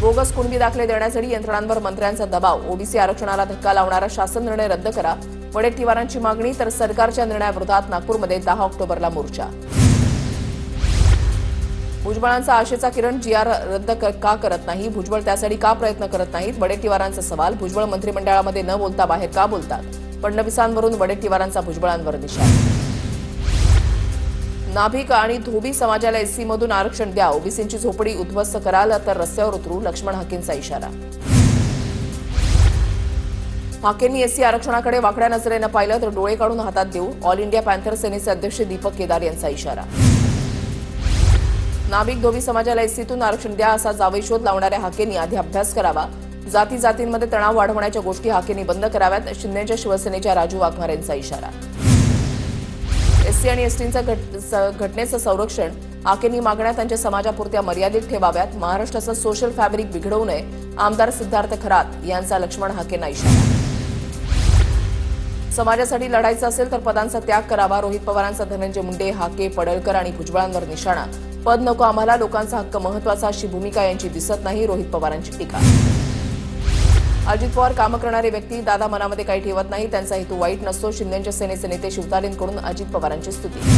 Bogus Kunbi दाखले देण्यासाठी यंत्रणांवर मंत्र्यांचा दबाव, ओबीसी आरक्षणाला धक्का लावणारा शासन निर्णय रद्द करा, वडेट्टीवारांची मागणी. तर सरकारच्या निर्णयाविरोधात नागपूरमध्ये 10 ऑक्टोबरला मोर्चा. भुजबळांचा आशेचा किरण जीआर रद्द का करत नाही, भुजबळ त्यासाठी का प्रयत्न करत नाहीत, वडेट्टीवारांचा सवाल. भुजबळ मंत्रिमंडळामध्ये न बोलता बाहेर का बोलतात, फडणवीसांवरून वडेट्टीवारांचा भुजबळांवर निशाणा. नाभिक आणि धोबी समाजाला एससी मधून आरक्षण द्या, ओबीसींची झोपडी उद्ध्वस्त कराल तर रस्त्यावर उतरू, लक्ष्मण हाकेंचा इशारा. हाकेंनी एससी आरक्षणाकडे वाकड्या नजरेनं पाहिलं तर डोळे काढून हातात देऊ, ऑल इंडिया पॅन्थर सेनेचे अध्यक्ष दीपक केदार यांचा इशारा. नाभिक धोबी समाजाला एससीतून आरक्षण द्या असा जावई लावणाऱ्या हाकेंनी आधी अभ्यास करावा, जातींमध्ये तणाव वाढवण्याच्या गोष्टी हाकेंनी बंद कराव्यात, शिंदेच्या शिवसेनेच्या राजू वाघमारे यांचा इशारा. एससी आणि एसटींचं घटनेचं संरक्षण हाकेंनी मागण्या त्यांच्या समाजापुरत्या मर्यादित ठेवाव्यात, महाराष्ट्राचं सोशल फॅब्रिक बिघडवू नये, आमदार सिद्धार्थ खरात यांचा लक्ष्मण हाकेंना इशारा. समाजासाठी लढायचं असेल तर पदांचा त्याग करावा, रोहित पवारांचा धनंजय मुंडे, हाके, पडळकर आणि भुजबळांवर निशाणा. पद नको आम्हाला, लोकांचा हक्क महत्वाचा अशी भूमिका यांची दिसत नाही, रोहित पवारांची टीका. अजित पवार काम करणारी व्यक्ती, दादा मनामध्ये काही ठेवत नाही, त्यांचा हेतू वाईट नसतो, शिंदेच्या सेनेचे नेते शिवतारेंकडून अजित पवारांची स्तुती.